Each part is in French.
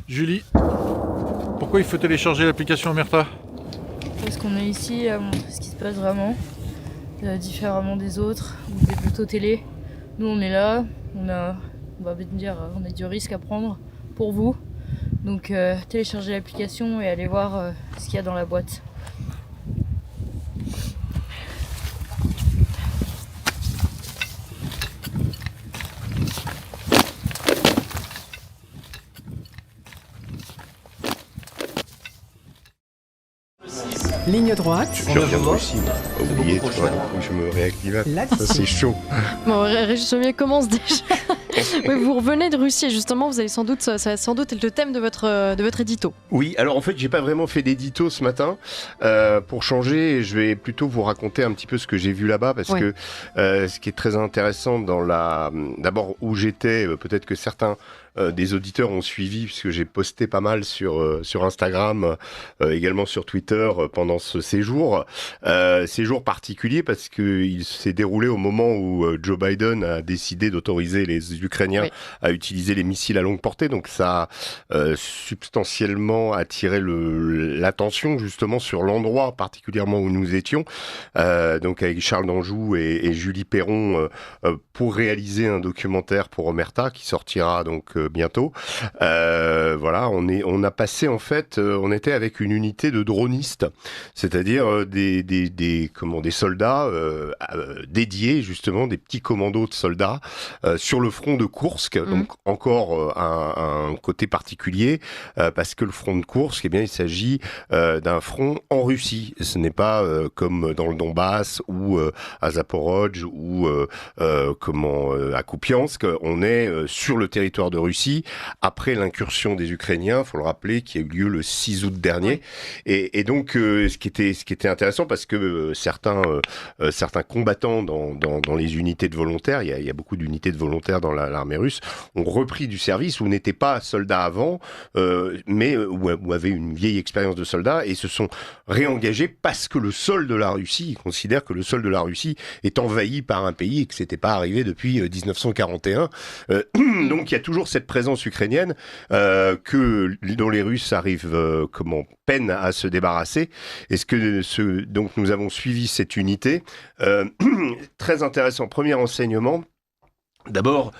Julie, pourquoi il faut télécharger l'application Omerta? Parce qu'on est ici à montrer ce qui se passe vraiment, différemment des autres, ou des plateaux télé. Nous on est là, on va dire, on a du risque à prendre pour vous. Donc téléchargez l'application et allez voir ce qu'il y a dans la boîte. Ligne droite. Je reviens de Russie, oublié, tu vois, donc je me réactive. Ça c'est chaud. Bon, Régis Sommier commence déjà. Oui, vous revenez de Russie et justement, ça va sans doute être le thème de votre édito. Oui, alors en fait, j'ai pas vraiment fait d'édito ce matin. Pour changer, je vais plutôt vous raconter un petit peu ce que j'ai vu là-bas, parce que ce qui est très intéressant d'abord où j'étais, peut-être que certains des auditeurs ont suivi, puisque j'ai posté pas mal sur Instagram, également sur Twitter pendant ce séjour. Séjour particulier parce que il s'est déroulé au moment où Joe Biden a décidé d'autoriser les Ukrainiens à utiliser les missiles à longue portée. Donc ça a substantiellement attiré l'attention justement sur l'endroit particulièrement où nous étions. Donc avec Charles d'Anjou et Julie Perron pour réaliser un documentaire pour Omerta qui sortira donc bientôt. Voilà, on a passé en fait, on était avec une unité de dronistes, c'est-à-dire des soldats dédiés justement, des petits commandos de soldats sur le front de Koursk. Donc encore un côté particulier parce que le front de Koursk, eh bien, il s'agit d'un front en Russie. Ce n'est pas comme dans le Donbass ou à Zaporozhye ou à Kupiansk. On est sur le territoire de Russie après l'incursion des Ukrainiens, faut le rappeler, qui a eu lieu le 6 août dernier. Et donc ce qui était intéressant, parce que certains combattants dans les unités de volontaires, il y a beaucoup d'unités de volontaires dans l'armée russe, ont repris du service ou n'étaient pas soldats avant, mais ou avaient une vieille expérience de soldats et se sont réengagés parce que le sol de la Russie, ils considèrent que le sol de la Russie est envahi par un pays et que c'était pas arrivé depuis 1941. Donc il y a toujours cette présence ukrainienne dont les Russes arrivent peinent à se débarrasser. Donc nous avons suivi cette unité. Très intéressant. Premier enseignement. D'abord,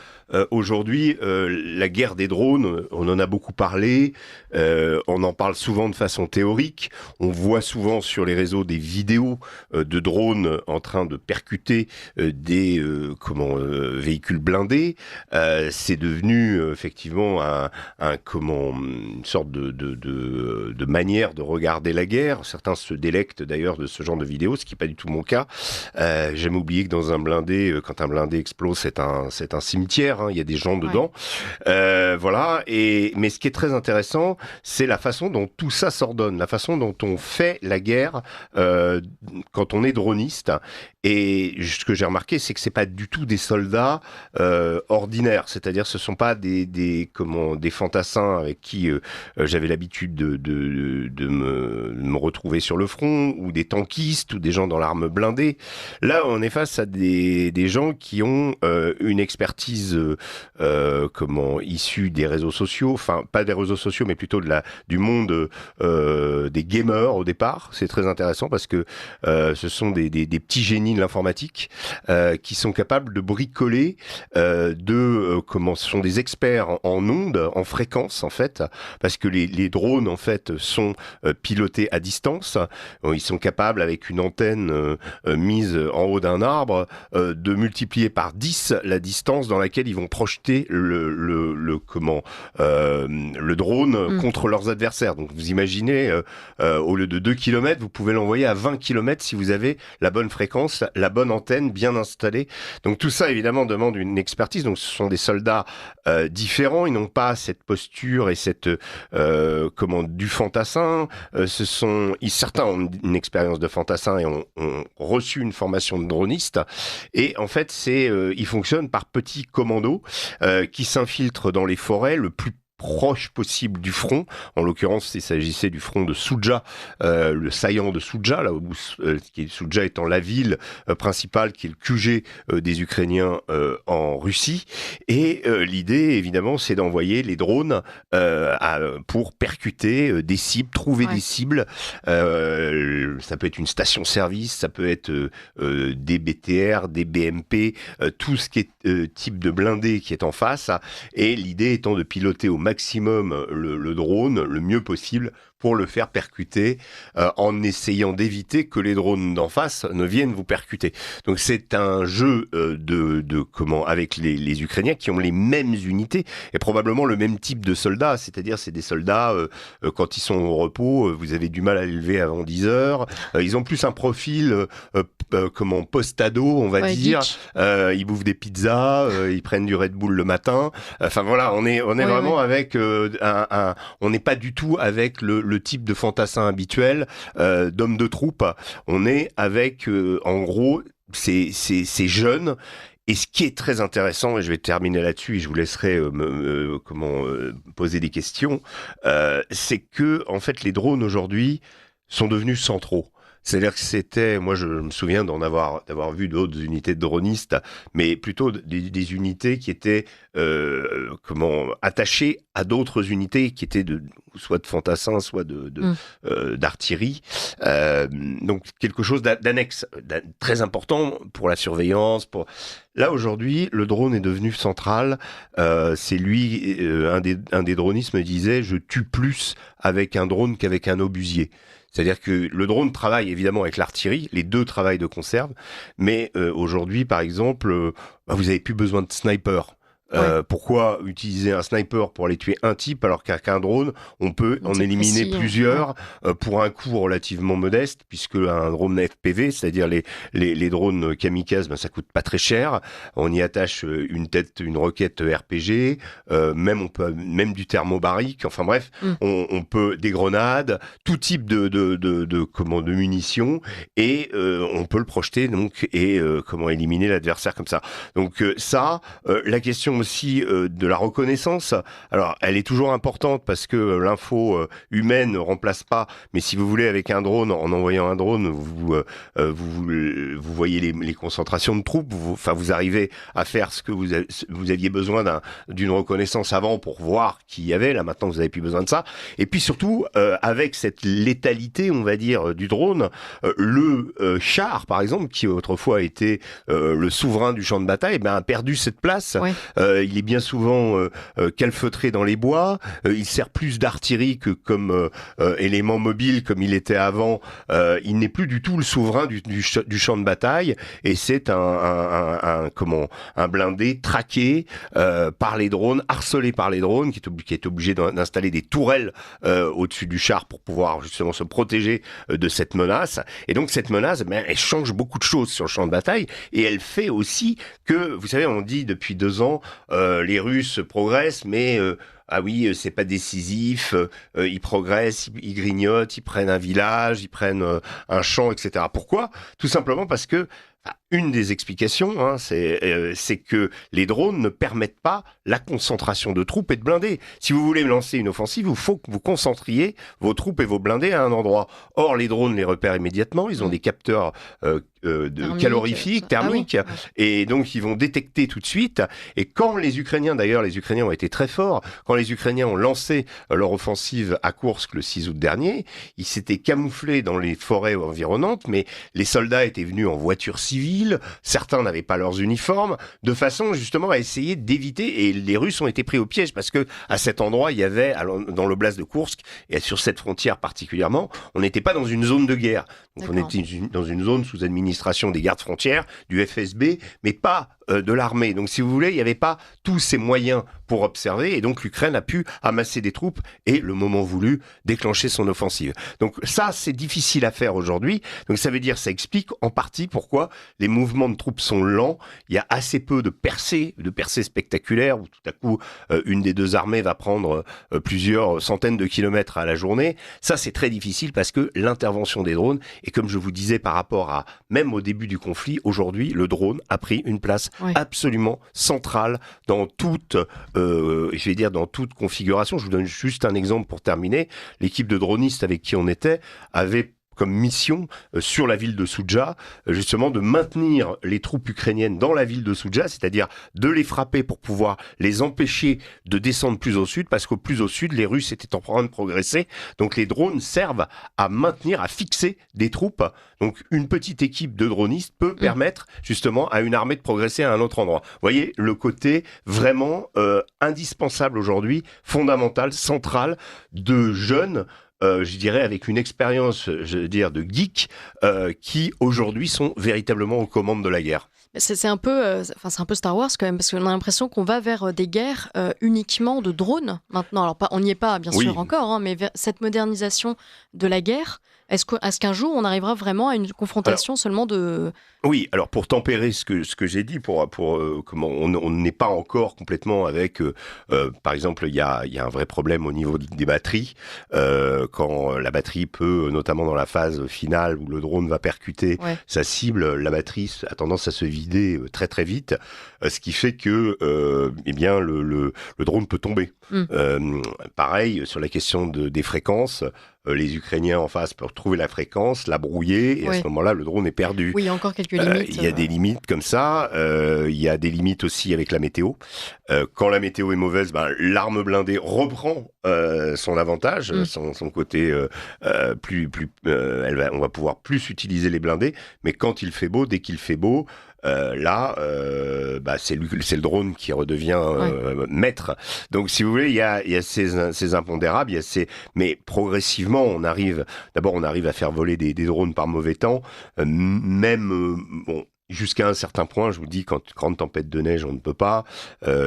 aujourd'hui, la guerre des drones, on en a beaucoup parlé, on en parle souvent de façon théorique, on voit souvent sur les réseaux des vidéos de drones en train de percuter des véhicules blindés. C'est devenu effectivement une sorte de manière de regarder la guerre. Certains se délectent d'ailleurs de ce genre de vidéos, ce qui n'est pas du tout mon cas. J'aime oublier que dans un blindé, quand un blindé explose, c'est un cimetière, hein, il y a des gens dedans. Voilà. Mais ce qui est très intéressant, c'est la façon dont tout ça s'ordonne, la façon dont on fait la guerre quand on est droniste. Et ce que j'ai remarqué, c'est que c'est pas du tout des soldats ordinaires, c'est-à-dire ce sont pas des fantassins avec qui j'avais l'habitude de me retrouver sur le front, ou des tankistes, ou des gens dans l'arme blindée. Là, on est face à des gens qui ont une expertise issue des réseaux sociaux, enfin pas des réseaux sociaux, mais plutôt du monde des gamers au départ. C'est très intéressant parce que ce sont des petits génies de l'informatique qui sont capables de bricoler ce sont des experts en ondes, en fréquences en fait, parce que les drones en fait sont pilotés à distance. Ils sont capables, avec une antenne mise en haut d'un arbre, de multiplier par 10 la distance dans laquelle ils vont projeter le drone contre leurs adversaires. Donc vous imaginez, au lieu de 2 km, vous pouvez l'envoyer à 20 km si vous avez la bonne fréquence, la bonne antenne bien installée. Donc tout ça évidemment demande une expertise. Donc ce sont des soldats différents, ils n'ont pas cette posture et cette du fantassin. Certains ont une expérience de fantassin et ont reçu une formation de droniste. Et en fait, ils fonctionnent par petits commandos qui s'infiltrent dans les forêts le plus proche possible du front. En l'occurrence, il s'agissait du front de Souja, le saillant de Souja, là où Souja étant la ville principale qui est le QG des Ukrainiens en Russie. Et l'idée, évidemment, c'est d'envoyer les drones pour percuter des cibles, trouver des cibles. Ça peut être une station-service, ça peut être des BTR, des BMP, tout ce qui est type de blindé qui est en face. Et l'idée étant de piloter au maximum le drone le mieux possible pour le faire percuter en essayant d'éviter que les drones d'en face ne viennent vous percuter. Donc c'est un jeu avec les Ukrainiens qui ont les mêmes unités et probablement le même type de soldats, c'est-à-dire c'est des soldats quand ils sont au repos, vous avez du mal à les lever avant 10 heures. Ils ont plus un profil post-ado, on va dire. Ils bouffent des pizzas, ils prennent du Red Bull le matin. Enfin voilà, on est vraiment avec on n'est pas du tout avec le type de fantassin habituel d'homme de troupe. On est avec en gros ces jeunes. Et ce qui est très intéressant, et je vais terminer là-dessus, et je vous laisserai poser des questions, c'est que en fait les drones aujourd'hui sont devenus centraux. C'est-à-dire que moi je me souviens d'avoir vu d'autres unités de dronistes, mais plutôt des unités qui étaient attachées à d'autres unités qui étaient soit de fantassins, soit d'artillerie. Donc quelque chose d'annexe, très important pour la surveillance. Là aujourd'hui, le drone est devenu central. C'est lui, un des dronistes me disait, je tue plus avec un drone qu'avec un obusier. C'est-à-dire que le drone travaille évidemment avec l'artillerie, les deux travaillent de conserve, mais aujourd'hui, par exemple, vous n'avez plus besoin de sniper. Pourquoi utiliser un sniper pour aller tuer un type alors qu'avec un drone, on peut en éliminer plusieurs pour un coût relativement modeste, puisque un drone FPV, c'est-à-dire les drones kamikazes, ça coûte pas très cher. On y attache une roquette RPG, même du thermobarique. Enfin bref, on peut des grenades, tout type de munitions, et on peut le projeter donc et éliminer l'adversaire comme ça. Donc la question aussi de la reconnaissance. Alors, elle est toujours importante parce que l'info humaine ne remplace pas. Mais si vous voulez, avec un drone, en envoyant un drone, vous voyez les concentrations de troupes. Vous arrivez à faire ce que vous aviez besoin d'une reconnaissance avant pour voir qui y avait. Là, maintenant, vous n'avez plus besoin de ça. Et puis surtout, avec cette létalité, on va dire, du drone, le char, par exemple, qui autrefois était le souverain du champ de bataille, a perdu cette place. Il est bien souvent calfeutré dans les bois. Il sert plus d'artillerie que comme élément mobile comme il était avant. Il n'est plus du tout le souverain du champ de bataille. Et c'est un blindé traqué par les drones, harcelé par les drones, qui est obligé d'installer des tourelles au-dessus du char pour pouvoir justement se protéger de cette menace. Et donc cette menace, elle change beaucoup de choses sur le champ de bataille. Et elle fait aussi que, vous savez, on dit depuis 2 ans, les Russes progressent, mais c'est pas décisif, ils progressent, ils grignotent, ils prennent un village, ils prennent un champ, etc. Pourquoi ? Tout simplement parce que une des explications, c'est que les drones ne permettent pas la concentration de troupes et de blindés. Si vous voulez lancer une offensive, il faut que vous concentriez vos troupes et vos blindés à un endroit. Or, les drones les repèrent immédiatement, ils ont des capteurs calorifiques, thermiques, et donc ils vont détecter tout de suite. Et quand les Ukrainiens ont été très forts, quand les Ukrainiens ont lancé leur offensive à Koursk le 6 août dernier, ils s'étaient camouflés dans les forêts environnantes, mais les soldats étaient venus en voiture civile, certains n'avaient pas leurs uniformes, de façon justement à essayer d'éviter, et les Russes ont été pris au piège, parce que à cet endroit, il y avait, dans l'oblast de Koursk, et sur cette frontière particulièrement, on n'était pas dans une zone de guerre. Donc on était dans une zone sous administration des gardes frontières, du FSB, mais pas de l'armée. Donc si vous voulez, il n'y avait pas tous ces moyens pour observer, et donc l'Ukraine a pu amasser des troupes et, le moment voulu, déclencher son offensive. Donc ça, c'est difficile à faire aujourd'hui. Donc ça veut dire, ça explique en partie pourquoi les mouvements de troupes sont lents. Il y a assez peu de percées spectaculaires, où tout à coup, une des deux armées va prendre plusieurs centaines de kilomètres à la journée. Ça, c'est très difficile parce que l'intervention des drones, et comme je vous disais par rapport à, même au début du conflit, aujourd'hui, le drone a pris une place absolument centrale dans toute, dans toute configuration. Je vous donne juste un exemple pour terminer. L'équipe de dronistes avec qui on était avait comme mission sur la ville de Soudja, justement de maintenir les troupes ukrainiennes dans la ville de Soudja, c'est-à-dire de les frapper pour pouvoir les empêcher de descendre plus au sud, parce qu'au plus au sud, les Russes étaient en train de progresser. Donc les drones servent à maintenir, à fixer des troupes. Donc une petite équipe de dronistes peut permettre justement à une armée de progresser à un autre endroit. Vous voyez, le côté vraiment indispensable aujourd'hui, fondamental, central, de jeunes je dirais avec une expérience, de geek, qui aujourd'hui sont véritablement aux commandes de la guerre. C'est un peu, c'est un peu Star Wars quand même, parce qu'on a l'impression qu'on va vers des guerres uniquement de drones maintenant. Alors on n'y est pas bien sûr encore, hein, mais vers cette modernisation de la guerre, est-ce qu'un jour on arrivera vraiment à une confrontation seulement de... Oui, alors pour tempérer ce que j'ai dit, comment on n'est pas encore complètement avec, par exemple, il y a un vrai problème au niveau des batteries, quand la batterie peut, notamment dans la phase finale où le drone va percuter sa cible, la batterie a tendance à se vider très très vite, ce qui fait que le drone peut tomber. Pareil sur la question des fréquences. Les Ukrainiens en face peuvent trouver la fréquence, la brouiller, et à ce moment-là, le drone est perdu. Oui, il y a encore quelques limites. Il y a des limites comme ça. Il y a des limites aussi avec la météo. Quand la météo est mauvaise, l'arme blindée reprend son avantage, son côté on va pouvoir plus utiliser les blindés. Mais quand il fait beau, dès qu'il fait beau, c'est le drone qui redevient maître. Donc, si vous voulez, il y a ces impondérables, mais progressivement, on arrive à faire voler des drones par mauvais temps, jusqu'à un certain point, je vous dis, quand grande tempête de neige, on ne peut pas.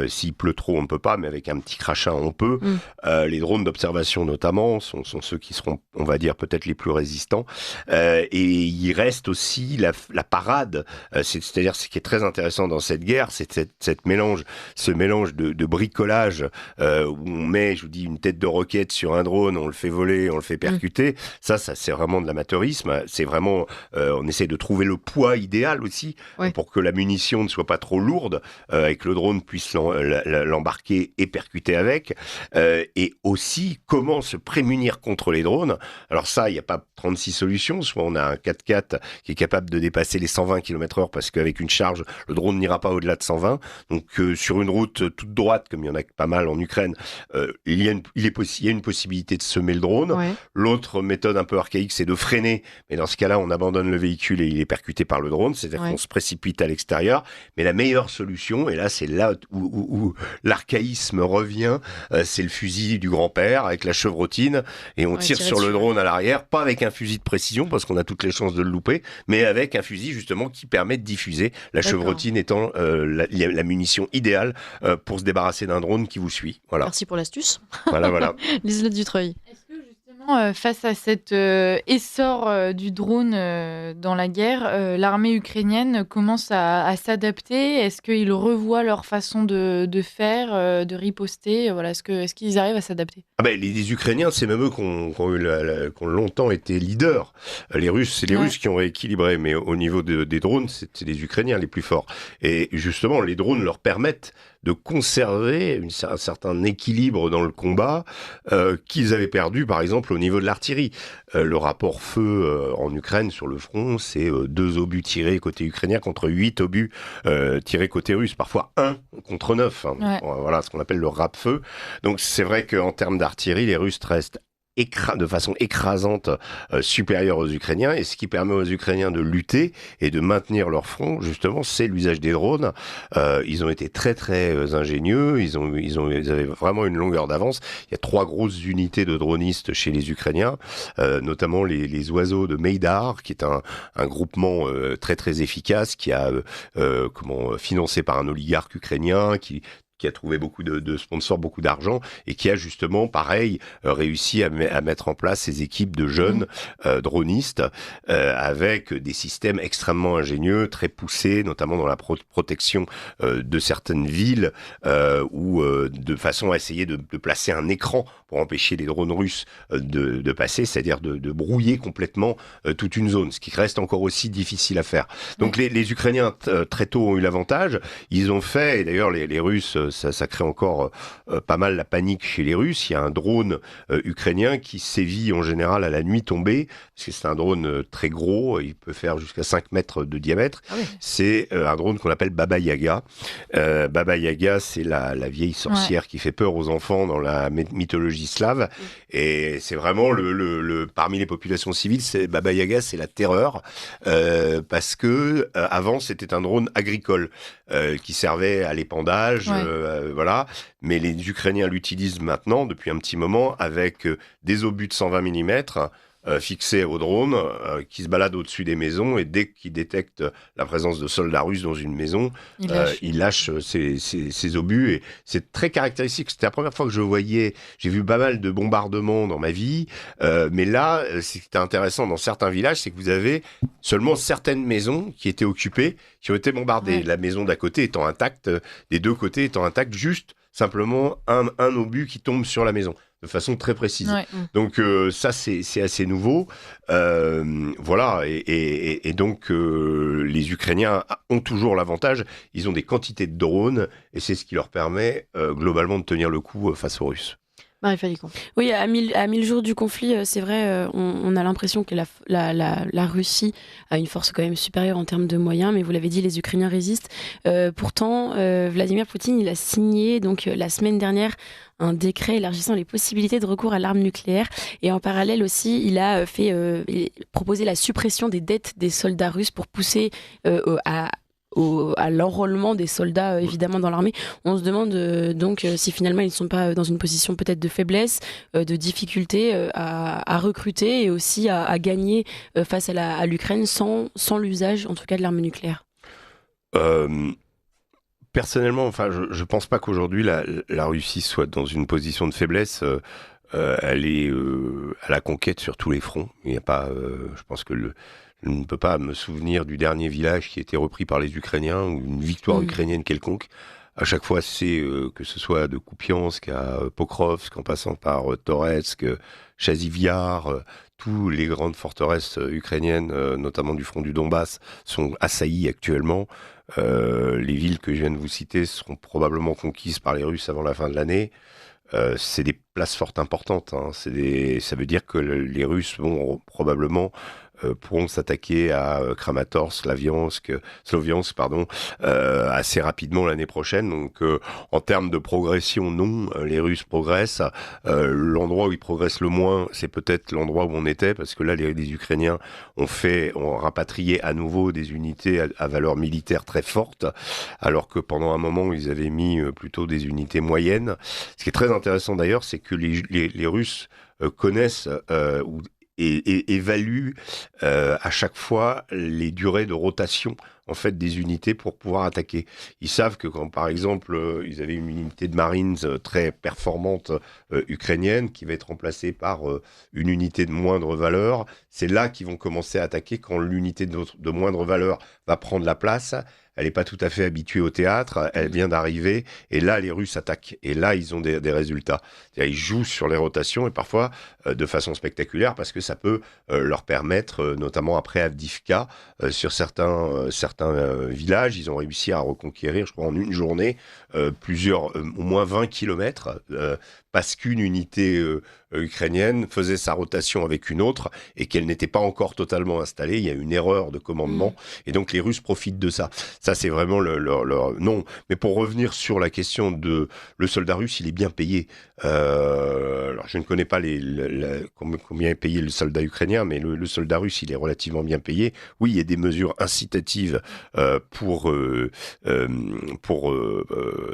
S'il pleut trop, on ne peut pas, mais avec un petit crachin, on peut. Les drones d'observation, notamment, sont ceux qui seront, on va dire, peut-être les plus résistants. Et il reste aussi la parade. C'est-à-dire, ce qui est très intéressant dans cette guerre, c'est ce mélange de bricolage, où on met, je vous dis, une tête de roquette sur un drone, on le fait voler, on le fait percuter. Ça, c'est vraiment de l'amateurisme. C'est vraiment, on essaie de trouver le poids idéal aussi, pour que la munition ne soit pas trop lourde, et que le drone puisse l'embarquer et percuter avec. Et aussi, comment se prémunir contre les drones. Alors ça, il n'y a pas 36 solutions. Soit on a un 4x4 qui est capable de dépasser les 120 km/h, parce qu'avec une charge, le drone n'ira pas au-delà de 120. Donc sur une route toute droite, comme il y en a pas mal en Ukraine, il y a une possibilité de semer le drone. L'autre méthode un peu archaïque, c'est de freiner. Mais dans ce cas-là, on abandonne le véhicule et il est percuté par le drone. C'est-à-dire qu'on se précipite à l'extérieur. Mais la meilleure solution, et là c'est là où l'archaïsme revient, c'est le fusil du grand-père avec la chevrotine, et on tire sur le drone à l'arrière, pas avec un fusil de précision parce qu'on a toutes les chances de le louper, mais avec un fusil justement qui permet de diffuser, la chevrotine étant la munition idéale pour se débarrasser d'un drone qui vous suit. Voilà. Merci pour l'astuce. Voilà. Liselotte Dutreuil. Face à cet essor du drone dans la guerre, l'armée ukrainienne commence à s'adapter. Est-ce qu'ils revoient leur façon de faire, de riposter? Est-ce qu'ils arrivent à s'adapter? Les Ukrainiens, c'est même eux qui ont longtemps été leaders. Les Russes, c'est les Russes qui ont rééquilibré, mais au niveau des drones, c'est les Ukrainiens les plus forts. Et justement, les drones leur permettent de conserver un certain équilibre dans le combat qu'ils avaient perdu, par exemple, au niveau de l'artillerie. Le rapport feu en Ukraine sur le front, c'est 2 obus tirés côté ukrainien contre 8 obus tirés côté russe, parfois 1 contre 9. Voilà ce qu'on appelle le rap-feu. Donc c'est vrai qu'en termes d'artillerie, les Russes restent de façon écrasante supérieure aux Ukrainiens, et ce qui permet aux Ukrainiens de lutter et de maintenir leur front, justement, c'est l'usage des drones. Ils ont été très très ingénieux, ils avaient vraiment une longueur d'avance. Il y a 3 grosses unités de dronistes chez les Ukrainiens, notamment les oiseaux de Meidar, qui est un groupement très très efficace, qui a financé par un oligarque ukrainien, qui qui a trouvé beaucoup de sponsors, beaucoup d'argent, et qui a justement, pareil, réussi à mettre en place ces équipes de jeunes dronistes avec des systèmes extrêmement ingénieux, très poussés, notamment dans la protection de certaines villes, ou de façon à essayer de placer un écran pour empêcher les drones russes de passer, c'est-à-dire de brouiller complètement toute une zone, ce qui reste encore aussi difficile à faire. Donc les Ukrainiens très tôt ont eu l'avantage, ils ont fait, et d'ailleurs les Russes, ça crée encore pas mal la panique chez les Russes. Il y a un drone ukrainien qui sévit en général à la nuit tombée, parce que c'est un drone très gros, il peut faire jusqu'à 5 mètres de diamètre. Ah oui. C'est un drone qu'on appelle Baba Yaga. Baba Yaga, c'est la vieille sorcière qui fait peur aux enfants dans la mythologie slave. Et c'est vraiment parmi les populations civiles, Baba Yaga, c'est la terreur, parce que avant c'était un drone agricole qui servait à l'épandage, voilà. Mais les Ukrainiens l'utilisent maintenant depuis un petit moment avec des obus de 120 mm fixés au drone qui se baladent au-dessus des maisons, et dès qu'ils détectent la présence de soldats russes dans une maison, ils lâchent ces obus, et c'est très caractéristique. C'était la première fois que j'ai vu pas mal de bombardements dans ma vie, mais là, ce qui était intéressant dans certains villages, c'est que vous avez seulement certaines maisons qui étaient occupées, qui ont été bombardées. La maison d'à côté étant intacte, des deux côtés étant intactes, juste simplement un obus qui tombe sur la maison de façon très précise. Donc ça, c'est assez nouveau. Voilà, et donc les Ukrainiens ont toujours l'avantage, ils ont des quantités de drones, et c'est ce qui leur permet globalement de tenir le coup face aux Russes. Marie Falicon. Oui, à 1000 jours du conflit, c'est vrai, on a l'impression que la Russie a une force quand même supérieure en termes de moyens, mais vous l'avez dit, les Ukrainiens résistent. Pourtant, Vladimir Poutine, il a signé donc la semaine dernière un décret élargissant les possibilités de recours à l'arme nucléaire, et en parallèle aussi, il a proposé la suppression des dettes des soldats russes pour pousser à l'enrôlement des soldats évidemment dans l'armée. On se demande donc si finalement ils ne sont pas dans une position peut-être de faiblesse, de difficulté à recruter, et aussi à gagner face à l'Ukraine sans l'usage en tout cas de l'arme nucléaire. Personnellement, enfin, je pense pas qu'aujourd'hui la Russie soit dans une position de faiblesse. Elle est à la conquête sur tous les fronts. Il n'y a pas, je pense que je ne peux pas me souvenir du dernier village qui a été repris par les Ukrainiens, ou une victoire ukrainienne quelconque. À chaque fois, c'est que ce soit de Kupiansk à Pokrovsk, en passant par Toretsk, Chazivyar, tous les grandes forteresses ukrainiennes, notamment du front du Donbass, sont assaillies actuellement. Les villes que je viens de vous citer seront probablement conquises par les Russes avant la fin de l'année. C'est des places fortes importantes. Ça veut dire que les Russes vont probablement pourront s'attaquer à Kramatorsk, Sloviansk, assez rapidement l'année prochaine. Donc, en termes de progression, non, les Russes progressent. L'endroit où ils progressent le moins, c'est peut-être l'endroit où on était, parce que là, les Ukrainiens ont rapatrié à nouveau des unités à valeur militaire très forte, alors que pendant un moment, ils avaient mis plutôt des unités moyennes. Ce qui est très intéressant d'ailleurs, c'est que les Russes connaissent et évaluent à chaque fois les durées de rotation en fait des unités pour pouvoir attaquer. Ils savent que quand par exemple ils avaient une unité de Marines très performante ukrainienne qui va être remplacée par une unité de moindre valeur, c'est là qu'ils vont commencer à attaquer quand l'unité de moindre valeur va prendre la place. Elle n'est pas tout à fait habituée au théâtre, elle vient d'arriver, et là, les Russes attaquent. Et là, ils ont des résultats. C'est-à-dire, ils jouent sur les rotations, et parfois de façon spectaculaire, parce que ça peut leur permettre, notamment après Avdiivka, sur certains villages, ils ont réussi à reconquérir, je crois, en une journée, au moins 20 kilomètres, parce qu'une unité ukrainienne faisait sa rotation avec une autre et qu'elle n'était pas encore totalement installée. Il y a une erreur de commandement et donc les Russes profitent de ça. Ça, c'est vraiment leur... Non, mais pour revenir sur la question de... Le soldat russe, il est bien payé. Alors, je ne connais pas combien est payé le soldat ukrainien, mais le soldat russe, il est relativement bien payé. Oui, il y a des mesures incitatives pour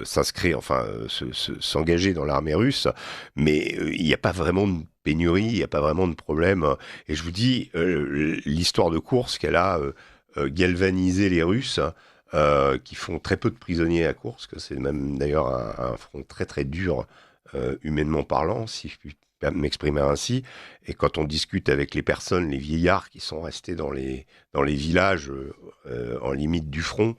s'inscrire, enfin, s'engager dans l'armée russe, mais il n'y a pas vraiment de pénurie, il n'y a pas vraiment de problème. Et je vous dis, l'histoire de Koursk, elle a galvanisé les Russes. qui font très peu de prisonniers à Koursk. C'est même d'ailleurs un front très très dur, humainement parlant, si je puis m'exprimer ainsi. Et quand on discute avec les personnes, les vieillards qui sont restés dans les villages en limite du front,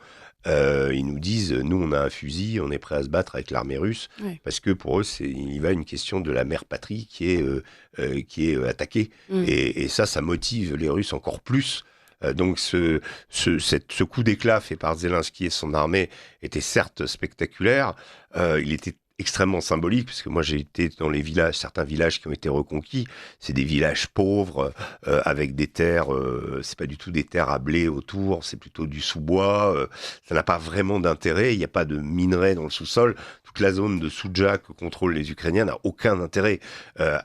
ils nous disent, nous on a un fusil, on est prêt à se battre avec l'armée russe, parce que pour eux il y va une question de la mère patrie qui est attaquée. Et ça motive les Russes encore plus. Donc ce coup d'éclat fait par Zelensky et son armée était certes spectaculaire, il était extrêmement symbolique, parce que moi j'ai été dans les villages, certains villages qui ont été reconquis, c'est des villages pauvres, avec des terres, c'est pas du tout des terres à blé autour, c'est plutôt du sous-bois, ça n'a pas vraiment d'intérêt, il n'y a pas de minerais dans le sous-sol, toute la zone de Soudja que contrôlent les Ukrainiens n'a aucun intérêt,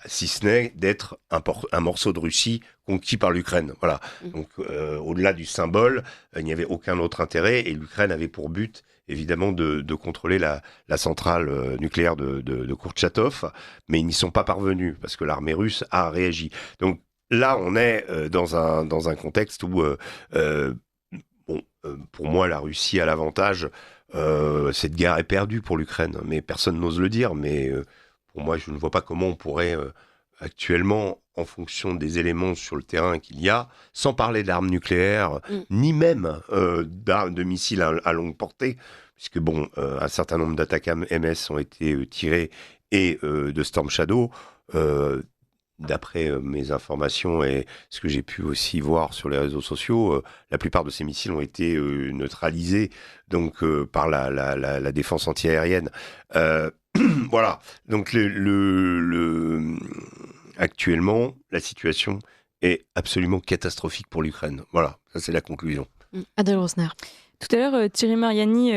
si ce n'est d'être un morceau de Russie conquis par l'Ukraine. Voilà. Donc au-delà du symbole, il n'y avait aucun autre intérêt, et l'Ukraine avait pour but évidemment de contrôler la centrale nucléaire de Kourtchatov, mais ils n'y sont pas parvenus parce que l'armée russe a réagi. Donc là, on est dans un contexte où, pour moi, la Russie a l'avantage. Cette guerre est perdue pour l'Ukraine, mais personne n'ose le dire. Mais pour moi, je ne vois pas comment on pourrait actuellement, en fonction des éléments sur le terrain qu'il y a, sans parler d'armes nucléaires, ni même de missiles à longue portée, puisque un certain nombre d'attaques MS ont été tirées, et de Storm Shadow, d'après mes informations et ce que j'ai pu aussi voir sur les réseaux sociaux, la plupart de ces missiles ont été neutralisés donc par la défense antiaérienne. Voilà, donc actuellement, la situation est absolument catastrophique pour l'Ukraine. Voilà, ça c'est la conclusion. Adèle Rosner. Tout à l'heure, Thierry Mariani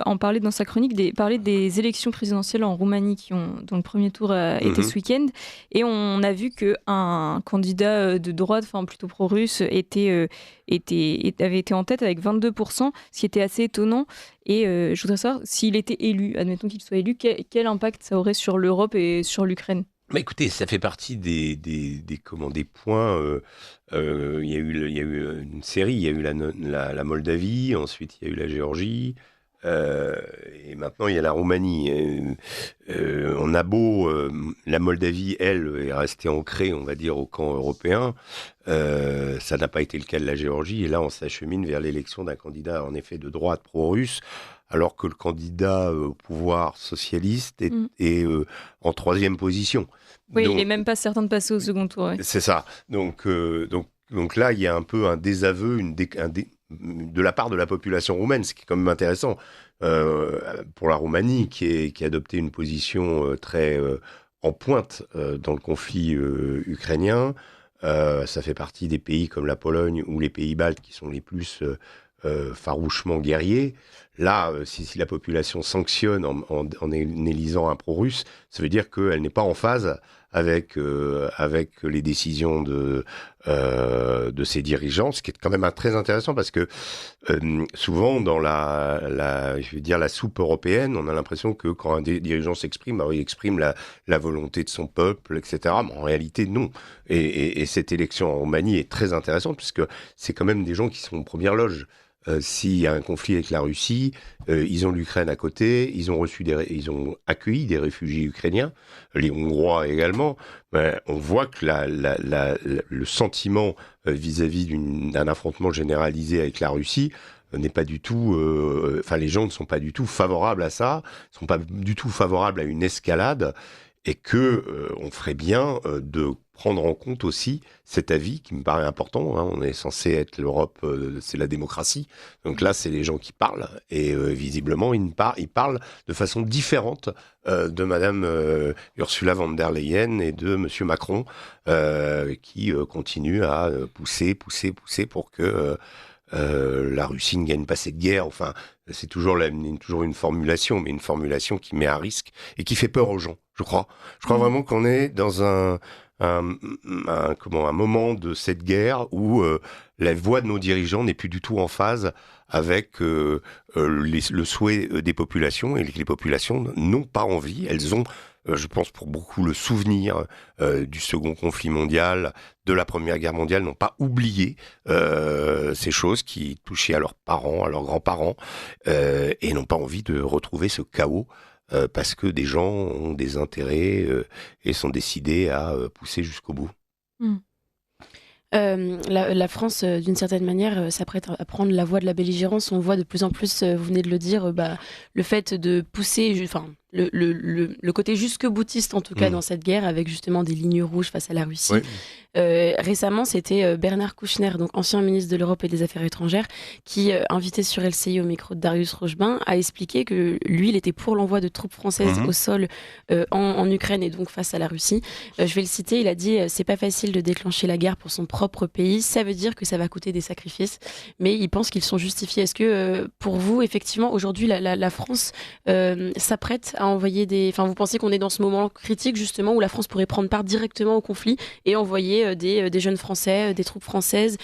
en parlait dans sa chronique, parlait des élections présidentielles en Roumanie dont le premier tour a été ce week-end. Et on a vu qu'un candidat de droite, enfin plutôt pro-russe, avait été en tête avec 22%, ce qui était assez étonnant. Et je voudrais savoir, s'il était élu, admettons qu'il soit élu, quel impact ça aurait sur l'Europe et sur l'Ukraine ? Bah écoutez, ça fait partie des points. Il y a eu une série. Il y a eu la Moldavie, ensuite il y a eu la Géorgie, et maintenant il y a la Roumanie. On a beau, la Moldavie, elle, est restée ancrée, on va dire, au camp européen. Ça n'a pas été le cas de la Géorgie, et là on s'achemine vers l'élection d'un candidat en effet de droite pro-russe, alors que le candidat au pouvoir socialiste est en troisième position. Oui, donc, il n'est même pas certain de passer au second tour. Ouais. C'est ça. Donc là, il y a un peu un désaveu de la part de la population roumaine, ce qui est quand même intéressant. Pour la Roumanie, qui a adopté une position très en pointe dans le conflit ukrainien, ça fait partie des pays comme la Pologne ou les pays baltes qui sont les plus farouchement guerriers. Là, si la population sanctionne en élisant un pro-russe, ça veut dire qu'elle n'est pas en phase avec les décisions de ses dirigeants, ce qui est quand même très intéressant, parce que souvent dans je vais dire la soupe européenne, on a l'impression que quand un dirigeant s'exprime, il exprime la volonté de son peuple, etc. Mais en réalité, non. Et cette élection en Roumanie est très intéressante, puisque c'est quand même des gens qui sont en première loge. S'il y a un conflit avec la Russie, ils ont l'Ukraine à côté, ils ont accueilli des réfugiés ukrainiens, les Hongrois également. Ben, on voit que le sentiment vis-à-vis d'un affrontement généralisé avec la Russie n'est pas du tout... les gens ne sont pas du tout favorables à ça, ne sont pas du tout favorables à une escalade, et que on ferait bien de prendre en compte aussi cet avis qui me paraît important. On est censé être l'Europe, c'est la démocratie. Donc là, c'est les gens qui parlent, et visiblement, ils parlent de façon différente de Madame Ursula von der Leyen et de Monsieur Macron, qui continuent à pousser pour que la Russie ne gagne pas cette guerre. Enfin, c'est toujours une formulation, mais une formulation qui met à risque et qui fait peur aux gens, je crois. Je crois vraiment qu'on est dans un moment de cette guerre où la voix de nos dirigeants n'est plus du tout en phase avec le souhait des populations, et que les populations n'ont pas envie. Elles ont je pense pour beaucoup le souvenir du second conflit mondial, de la Première Guerre mondiale, n'ont pas oublié ces choses qui touchaient à leurs parents, à leurs grands-parents, et n'ont pas envie de retrouver ce chaos parce que des gens ont des intérêts et sont décidés à pousser jusqu'au bout. La France, d'une certaine manière, s'apprête à prendre la voie de la belligérance. On voit de plus en plus, vous venez de le dire, le fait de pousser, le côté jusque-boutiste en tout cas dans cette guerre, avec justement des lignes rouges face à la Russie. Oui. Récemment, c'était Bernard Kouchner, donc ancien ministre de l'Europe et des Affaires étrangères, qui, invité sur LCI au micro de Darius Rochebin, a expliqué que lui, il était pour l'envoi de troupes françaises au sol en Ukraine et donc face à la Russie. Je vais le citer, il a dit « C'est pas facile de déclencher la guerre pour son propre pays, ça veut dire que ça va coûter des sacrifices, mais il pense qu'ils sont justifiés. » Est-ce que pour vous, effectivement, aujourd'hui, la France s'apprête à envoyer des... Enfin, vous pensez qu'on est dans ce moment critique, justement, où la France pourrait prendre part directement au conflit et envoyer des jeunes Français, des troupes françaises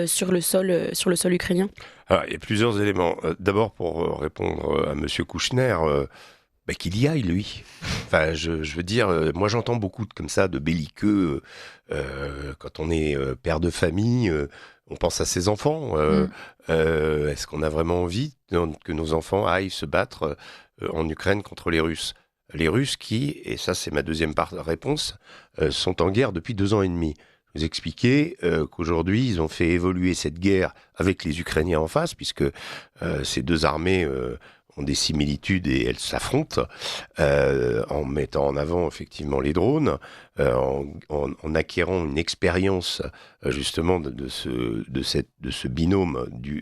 sur le sol ukrainien? Alors, il y a plusieurs éléments. D'abord, pour répondre à Monsieur Kouchner, qu'il y aille, lui. Enfin, je veux dire, moi j'entends beaucoup comme ça de belliqueux quand on est père de famille. On pense à ses enfants. Est-ce qu'on a vraiment envie que nos enfants aillent se battre en Ukraine contre les Russes? Les Russes qui, et ça c'est ma deuxième réponse, sont en guerre depuis 2 ans et demi. Je vous expliquer qu'aujourd'hui ils ont fait évoluer cette guerre avec les Ukrainiens en face, puisque ces deux armées ont des similitudes et elles s'affrontent en mettant en avant effectivement les drones, en acquérant une expérience justement de ce binôme du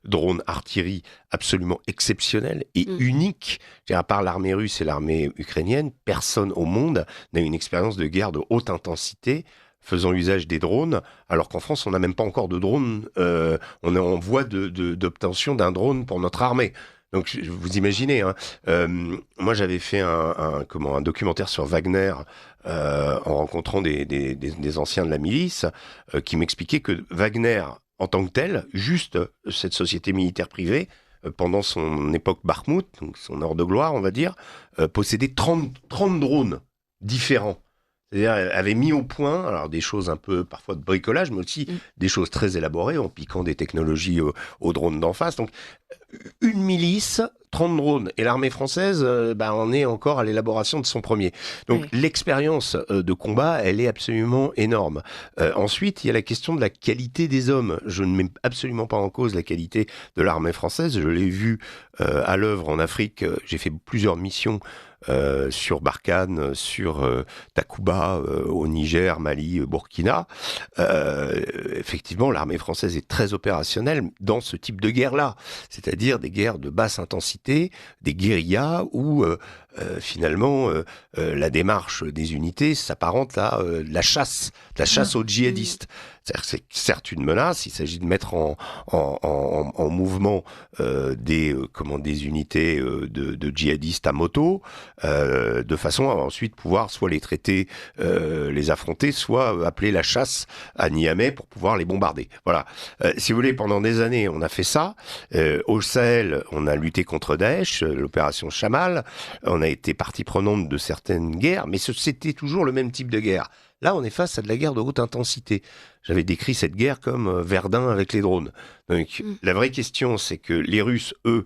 drone-artillerie absolument exceptionnel et unique. À part l'armée russe et l'armée ukrainienne, personne au monde n'a une expérience de guerre de haute intensité faisant usage des drones, alors qu'en France, on n'a même pas encore de drone. On est en voie d'obtention d'un drone pour notre armée. Donc, vous imaginez, moi j'avais fait un documentaire sur Wagner en rencontrant des anciens de la milice qui m'expliquaient que Wagner, en tant que tel, juste cette société militaire privée, pendant son époque Bakhmout, donc son heure de gloire, on va dire, possédait 30 drones différents. C'est-à-dire, elle avait mis au point, alors des choses un peu parfois de bricolage, mais aussi des choses très élaborées en piquant des technologies aux drones d'en face. Donc, une milice, 30 drones, et l'armée française, on est encore à l'élaboration de son premier. Donc, l'expérience de combat, elle est absolument énorme. Ensuite, il y a la question de la qualité des hommes. Je ne mets absolument pas en cause la qualité de l'armée française. Je l'ai vu à l'œuvre en Afrique. J'ai fait plusieurs missions sur Barkhane, sur Takuba, au Niger, Mali, Burkina. Effectivement, l'armée française est très opérationnelle dans ce type de guerre-là, c'est-à-dire des guerres de basse intensité, des guérillas où finalement la démarche des unités s'apparente à la chasse aux djihadistes. C'est certes une menace, il s'agit de mettre en mouvement des unités de djihadistes à moto, de façon à ensuite pouvoir soit les traiter, les affronter, soit appeler la chasse à Niamey pour pouvoir les bombarder. Voilà. Si vous voulez, pendant des années, on a fait ça. Au Sahel, on a lutté contre Daesh, l'opération Chamal. On a été partie prenante de certaines guerres, mais c'était toujours le même type de guerre. Là, on est face à de la guerre de haute intensité. J'avais décrit cette guerre comme Verdun avec les drones. Donc, la vraie question, c'est que les Russes, eux,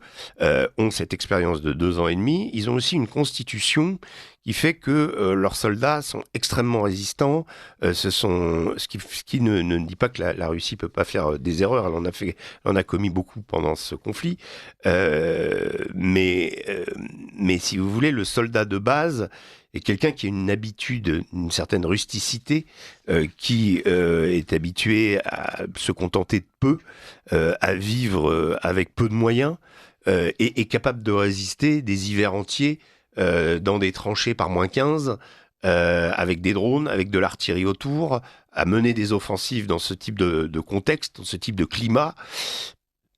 ont cette expérience de 2 ans et demi. Ils ont aussi une constitution qui fait que leurs soldats sont extrêmement résistants. Ce qui ne dit pas que la Russie peut pas faire des erreurs. Elle en a commis beaucoup pendant ce conflit. Mais si vous voulez, le soldat de base est quelqu'un qui a une habitude, une certaine rusticité, qui est habitué à se contenter de peu, à vivre avec peu de moyens, et est capable de résister des hivers entiers dans des tranchées par -15, avec des drones, avec de l'artillerie autour, à mener des offensives dans ce type de contexte, dans ce type de climat.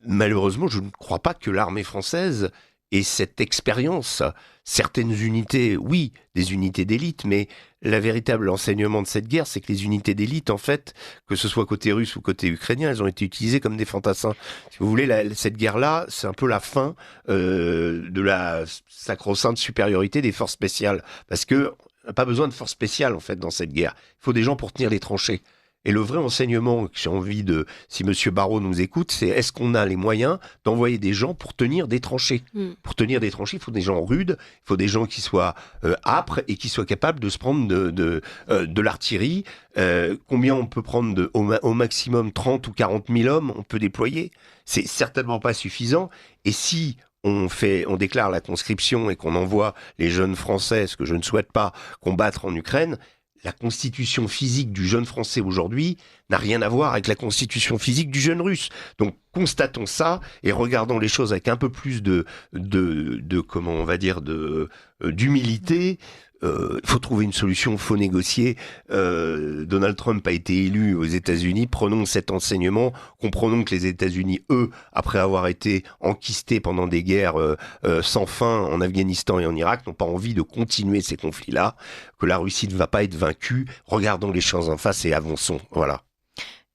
Malheureusement, je ne crois pas que l'armée française et cette expérience. Certaines unités, oui, des unités d'élite, mais la véritable enseignement de cette guerre, c'est que les unités d'élite, en fait, que ce soit côté russe ou côté ukrainien, elles ont été utilisées comme des fantassins. Si vous voulez, cette guerre-là, c'est un peu la fin de la sacro-sainte supériorité des forces spéciales. Parce que on n'a pas besoin de forces spéciales, en fait, dans cette guerre. Il faut des gens pour tenir les tranchées. Et le vrai enseignement que j'ai envie de, si Monsieur Barrot nous écoute, c'est est-ce qu'on a les moyens d'envoyer des gens pour tenir des tranchées ? Pour tenir des tranchées, il faut des gens rudes, il faut des gens qui soient âpres et qui soient capables de se prendre de l'artillerie. Combien on peut prendre au maximum 30 ou 40 000 hommes on peut déployer ? C'est certainement pas suffisant. Et si on déclare la conscription et qu'on envoie les jeunes Français, ce que je ne souhaite pas, combattre en Ukraine, la constitution physique du jeune Français aujourd'hui n'a rien à voir avec la constitution physique du jeune Russe. Donc constatons ça et regardons les choses avec un peu plus comment on va dire, d'humilité. Il faut trouver une solution, il faut négocier. Donald Trump a été élu aux États-Unis. Prenons cet enseignement, comprenons que les États-Unis, eux, après avoir été enquistés pendant des guerres sans fin en Afghanistan et en Irak, n'ont pas envie de continuer ces conflits-là, que la Russie ne va pas être vaincue. Regardons les choses en face et avançons. Voilà.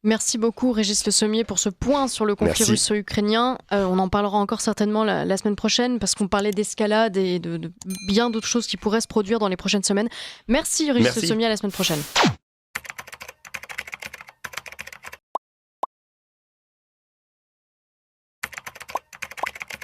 Merci beaucoup Régis Le Sommier pour ce point sur le conflit russo-ukrainien. On en parlera encore certainement la semaine prochaine parce qu'on parlait d'escalade et de bien d'autres choses qui pourraient se produire dans les prochaines semaines. Merci Régis Le Sommier, à la semaine prochaine.